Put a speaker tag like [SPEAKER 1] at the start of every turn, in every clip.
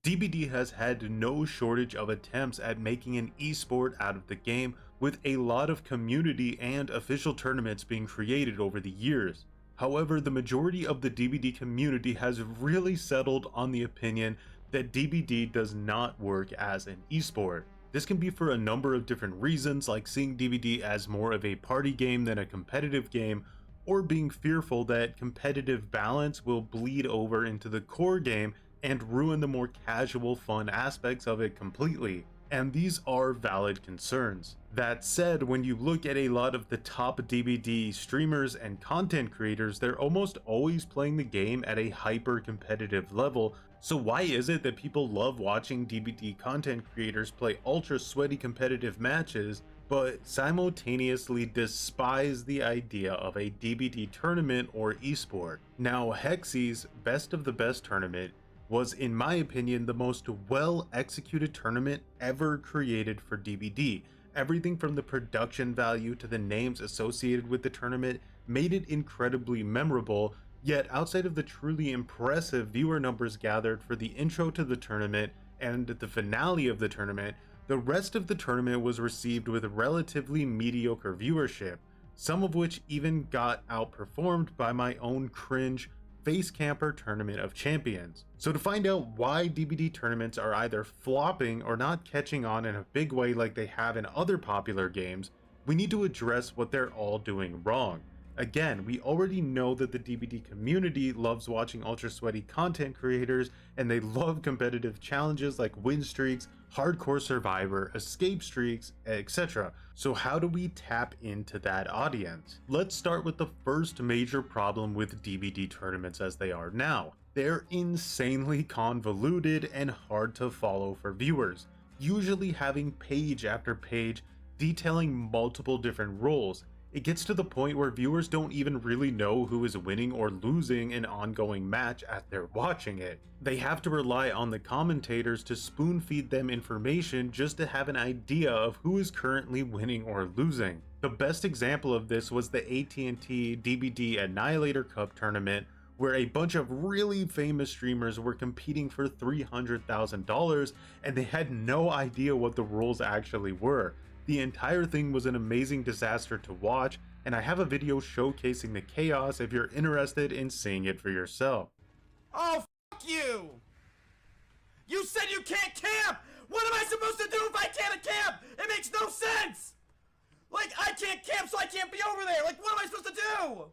[SPEAKER 1] DBD has had no shortage of attempts at making an esport out of the game, with a lot of community and official tournaments being created over the years. However, the majority of the DBD community has really settled on the opinion that DBD does not work as an esport. This can be for a number of different reasons, like seeing DBD as more of a party game than a competitive game, or being fearful that competitive balance will bleed over into the core game and ruin the more casual fun aspects of it completely. And these are valid concerns. That said, when you look at a lot of the top DBD streamers and content creators, they're almost always playing the game at a hyper competitive level. So why is it that people love watching DBD content creators play ultra sweaty competitive matches, but simultaneously despise the idea of a DBD tournament or esport? Now, Hexy's Best of the Best tournament was, in my opinion, the most well executed tournament ever created for DBD. Everything from the production value to the names associated with the tournament made it incredibly memorable. Yet outside of the truly impressive viewer numbers gathered for the intro to the tournament and the finale of the tournament, the rest of the tournament was received with relatively mediocre viewership, some of which even got outperformed by my own cringe Face Camper Tournament of Champions. So to find out why DBD tournaments are either flopping or not catching on in a big way like they have in other popular games, we need to address what they're all doing wrong. Again, we already know that the DBD community loves watching ultra sweaty content creators, and they love competitive challenges like win streaks, hardcore survivor, escape streaks, etc. So how do we tap into that audience? Let's start with the first major problem with DBD tournaments as they are now. They're insanely convoluted and hard to follow for viewers, usually having page after page detailing multiple different roles. It gets to the point where viewers don't even really know who is winning or losing an ongoing match as they're watching it. They have to rely on the commentators to spoon feed them information just to have an idea of who is currently winning or losing. The best example of this was the AT&T DBD Annihilator Cup tournament, where a bunch of really famous streamers were competing for $300,000 and they had no idea what the rules actually were. The entire thing was an amazing disaster to watch, and I have a video showcasing the chaos if you're interested in seeing it for yourself.
[SPEAKER 2] Oh, f you! You said you can't camp! What am I supposed to do if I can't camp? It makes no sense! Like, I can't camp, so I can't be over there! Like, what am I supposed to do?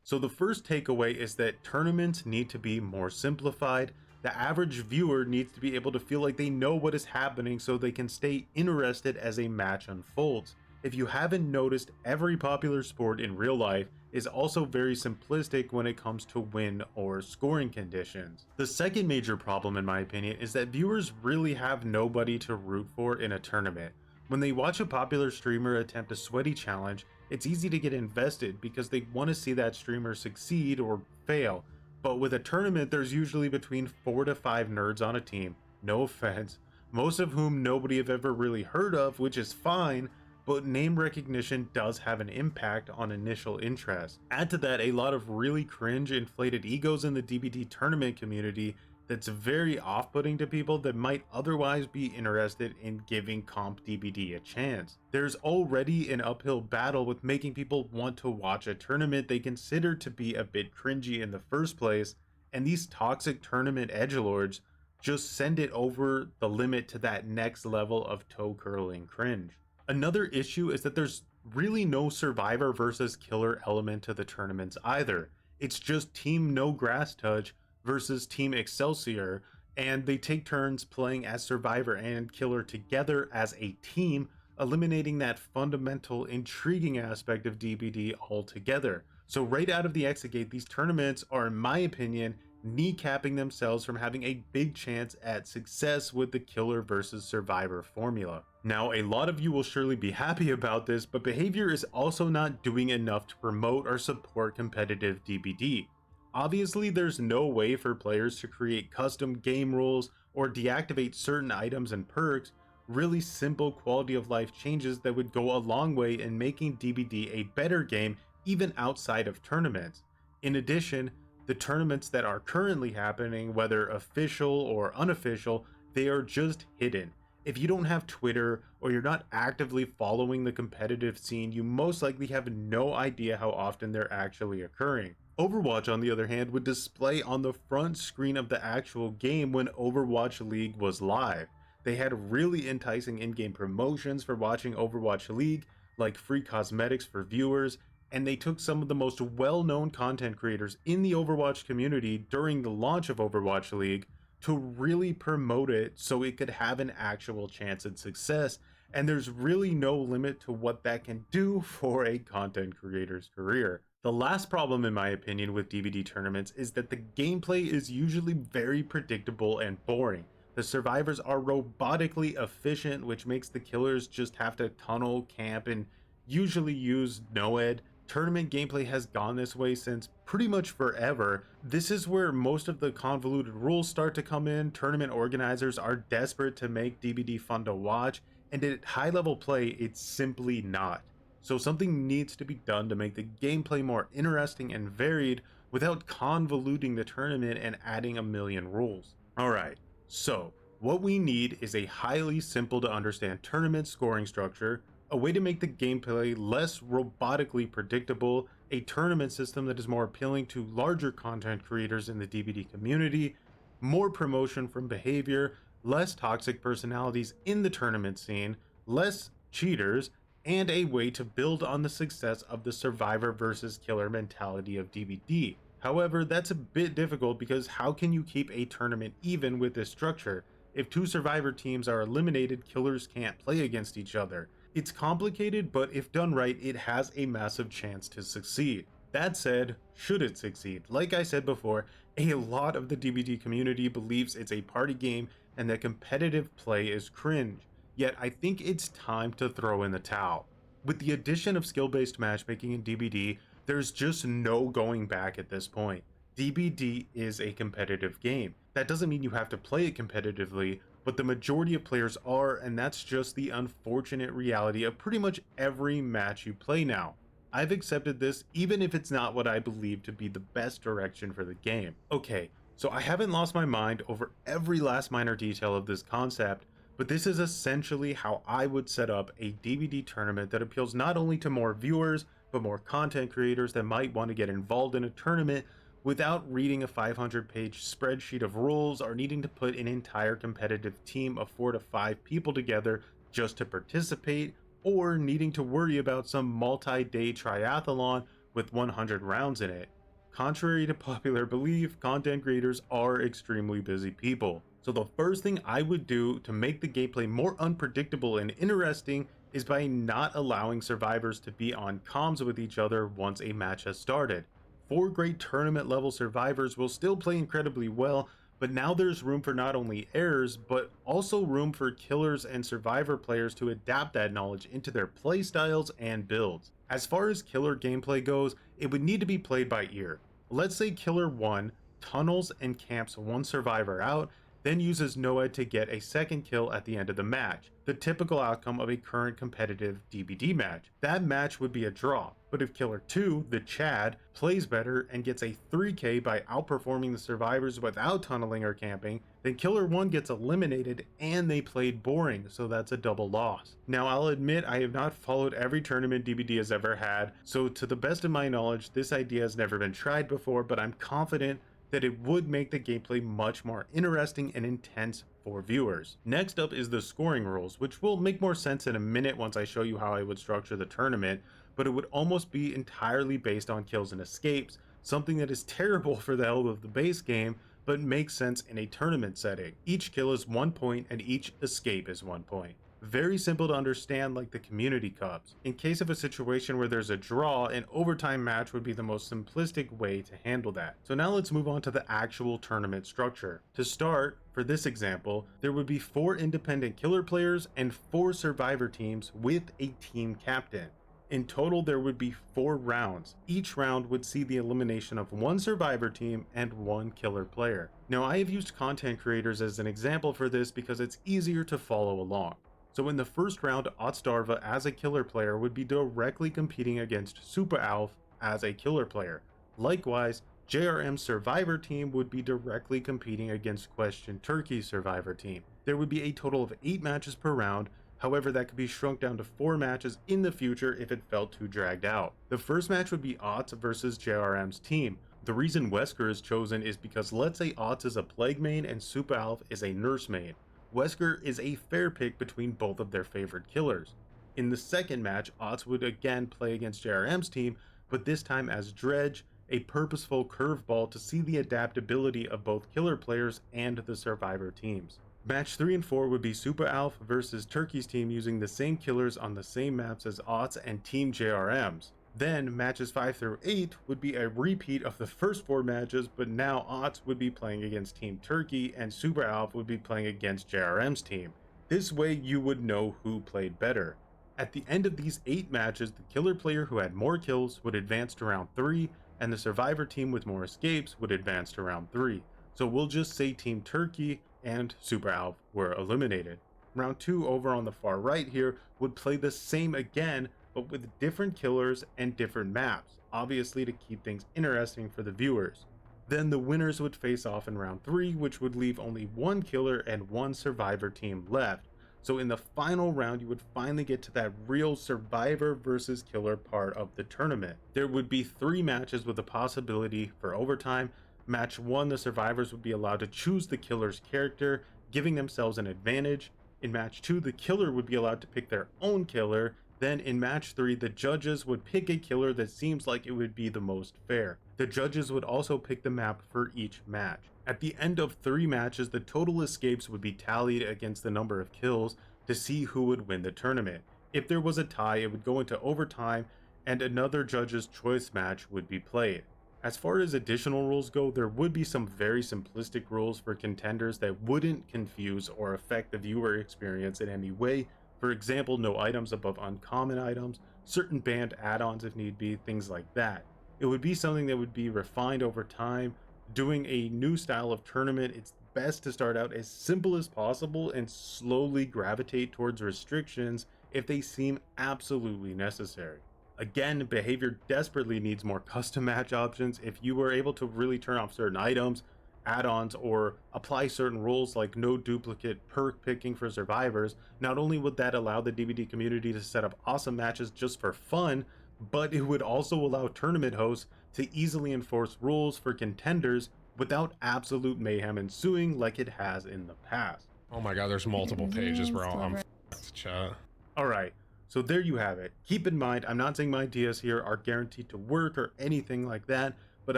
[SPEAKER 1] So the first takeaway is that tournaments need to be more simplified. The average viewer needs to be able to feel like they know what is happening so they can stay interested as a match unfolds. If you haven't noticed, every popular sport in real life is also very simplistic when it comes to win or scoring conditions. The second major problem, in my opinion, is that viewers really have nobody to root for in a tournament. When they watch a popular streamer attempt a sweaty challenge, it's easy to get invested because they want to see that streamer succeed or fail. But with a tournament, there's usually between 4 to 5 nerds on a team, no offense, most of whom nobody have ever really heard of, which is fine, but name recognition does have an impact on initial interest. Add to that a lot of really cringe inflated egos in the DBD tournament community that's very off-putting to people that might otherwise be interested in giving Comp DBD a chance. There's already an uphill battle with making people want to watch a tournament they consider to be a bit cringy in the first place, and these toxic tournament edgelords just send it over the limit to that next level of toe-curling cringe. Another issue is that there's really no survivor versus killer element to the tournaments either. It's just team no grass touch versus Team Excelsior, and they take turns playing as survivor and killer together as a team, eliminating that fundamental intriguing aspect of DBD altogether. So right out of the exit gate, these tournaments are, in my opinion, kneecapping themselves from having a big chance at success with the killer versus survivor formula. Now, a lot of you will surely be happy about this, but behavior is also not doing enough to promote or support competitive DBD. Obviously, there's no way for players to create custom game rules or deactivate certain items and perks, really simple quality of life changes that would go a long way in making DBD a better game even outside of tournaments. In addition, The tournaments that are currently happening, whether official or unofficial, they are just hidden. If you don't have Twitter or you're not actively following the competitive scene, you most likely have no idea how often they're actually occurring. Overwatch, on the other hand, would display on the front screen of the actual game when Overwatch League was live. They had really enticing in-game promotions for watching Overwatch League, like free cosmetics for viewers, and they took some of the most well-known content creators in the Overwatch community during the launch of Overwatch League to really promote it so it could have an actual chance at success. And there's really no limit to what that can do for a content creator's career. The last problem, in my opinion, with DBD tournaments is that the gameplay is usually very predictable and boring. The survivors are robotically efficient, which makes the killers just have to tunnel, camp, and usually use NOED. Tournament gameplay has gone this way since pretty much forever. This is where most of the convoluted rules start to come in. Tournament organizers are desperate to make DBD fun to watch, and at high level play, it's simply not. So something needs to be done to make the gameplay more interesting and varied without convoluting the tournament and adding a million rules. Alright, so what we need is a highly simple to understand tournament scoring structure, a way to make the gameplay less robotically predictable, a tournament system that is more appealing to larger content creators in the DBD community, more promotion from behavior, less toxic personalities in the tournament scene, less cheaters, and a way to build on the success of the survivor versus killer mentality of DBD. However, that's a bit difficult because how can you keep a tournament even with this structure? If two survivor teams are eliminated, killers can't play against each other. It's complicated, but if done right, it has a massive chance to succeed. That said, should it succeed? Like I said before, a lot of the DBD community believes it's a party game and that competitive play is cringe. Yet I think it's time to throw in the towel. With the addition of skill-based matchmaking in DBD, there's just no going back at this point. DBD is a competitive game. That doesn't mean you have to play it competitively, but the majority of players are, and that's just the unfortunate reality of pretty much every match you play now. I've accepted this even if it's not what I believe to be the best direction for the game. Okay, so I haven't lost my mind over every last minor detail of this concept, but this is essentially how I would set up a DBD tournament that appeals not only to more viewers, but more content creators that might want to get involved in a tournament without reading a 500-page spreadsheet of rules or needing to put an entire competitive team of 4 to 5 people together just to participate, or needing to worry about some multi-day triathlon with 100 rounds in it. Contrary to popular belief, content creators are extremely busy people. So the first thing I would do to make the gameplay more unpredictable and interesting is by not allowing survivors to be on comms with each other once a match has started. 4 great tournament level survivors will still play incredibly well, but now there's room for not only errors, but also room for killers and survivor players to adapt that knowledge into their playstyles and builds. As far as killer gameplay goes, it would need to be played by ear. Let's say Killer 1 tunnels and camps one survivor out, then uses NOED to get a second kill at the end of the match, the typical outcome of a current competitive DBD match. That match would be a draw, but if Killer 2, the Chad, plays better and gets a 3k by outperforming the survivors without tunneling or camping, then Killer 1 gets eliminated and they played boring, so that's a double loss. Now I'll admit I have not followed every tournament DBD has ever had, so to the best of my knowledge this idea has never been tried before, but I'm confident that it would make the gameplay much more interesting and intense for viewers. Next up is the scoring rules, which will make more sense in a minute once I show you how I would structure the tournament, but it would almost be entirely based on kills and escapes, something that is terrible for the health of the base game, but makes sense in a tournament setting. Each kill is 1 point and each escape is 1 point. Very simple to understand, like the community cups. In case of a situation where there's a draw, an overtime match would be the most simplistic way to handle that. So now let's move on to the actual tournament structure. To start, for this example, there would be 4 independent killer players and 4 survivor teams with a team captain. In total, there would be 4 rounds. Each round would see the elimination of 1 survivor team and 1 killer player. Now, I have used content creators as an example for this because it's easier to follow along. So in the first round, Otstarva as a killer player would be directly competing against Super Alf as a killer player. Likewise, JRM's Survivor team would be directly competing against Question Turkey's Survivor team. There would be a total of 8 matches per round, however that could be shrunk down to 4 matches in the future if it felt too dragged out. The first match would be Otz versus JRM's team. The reason Wesker is chosen is because let's say Otz is a Plague main and Super Alf is a Nurse main. Wesker is a fair pick between both of their favorite killers. In the second match, Otz would again play against JRM's team, but this time as Dredge, a purposeful curveball to see the adaptability of both killer players and the Survivor teams. Match 3 and 4 would be Super Alf versus Turkey's team using the same killers on the same maps as Otz and Team JRM's. Then matches 5 through 8 would be a repeat of the first 4 matches, but now Otz would be playing against Team Turkey and Super Alf would be playing against JRM's team. This way you would know who played better. At the end of these 8 matches, the killer player who had more kills would advance to round 3, and the Survivor team with more escapes would advance to round 3. So we'll just say Team Turkey and Super Alf were eliminated. Round 2 over on the far right here would play the same again, but with different killers and different maps, obviously to keep things interesting for the viewers. Then the winners would face off in round 3, which would leave only 1 killer and 1 Survivor team left. So in the final round, you would finally get to that real Survivor versus killer part of the tournament. There would be 3 matches with the possibility for overtime. Match 1, the survivors would be allowed to choose the killer's character, giving themselves an advantage. In match 2, the killer would be allowed to pick their own killer. Then in match 3, the judges would pick a killer that seems like it would be the most fair. The judges would also pick the map for each match. At the end of 3 matches, the total escapes would be tallied against the number of kills to see who would win the tournament. If there was a tie, it would go into overtime and another judge's choice match would be played. As far as additional rules go, there would be some very simplistic rules for contenders that wouldn't confuse or affect the viewer experience in any way. For example, no items above uncommon items, certain banned add-ons if need be, things like that. It would be something that would be refined over time. Doing a new style of tournament, it's best to start out as simple as possible and slowly gravitate towards restrictions if they seem absolutely necessary. Again, behavior desperately needs more custom match options. If you were able to really turn off certain items, add-ons, or apply certain rules like no duplicate perk picking for survivors, not only would that allow the DVD community to set up awesome matches just for fun, but it would also allow tournament hosts to easily enforce rules for contenders without absolute mayhem ensuing like it has in the past.
[SPEAKER 3] Oh my god, there's multiple pages, bro. I'm f***ed, chat.
[SPEAKER 1] Alright, so there you have it. Keep in mind, I'm not saying my ideas here are guaranteed to work or anything like that, but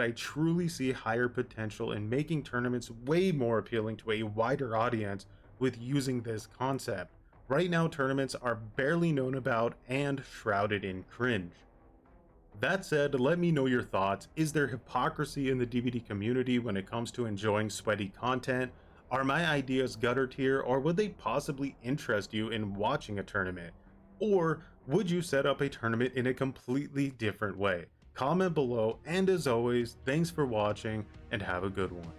[SPEAKER 1] I truly see higher potential in making tournaments way more appealing to a wider audience with using this concept. Right now, tournaments are barely known about and shrouded in cringe. That said, let me know your thoughts. Is there hypocrisy in the DVD community when it comes to enjoying sweaty content? Are my ideas gutter tier, or would they possibly interest you in watching a tournament? Or would you set up a tournament in a completely different way? Comment below, and as always, thanks for watching and have a good one.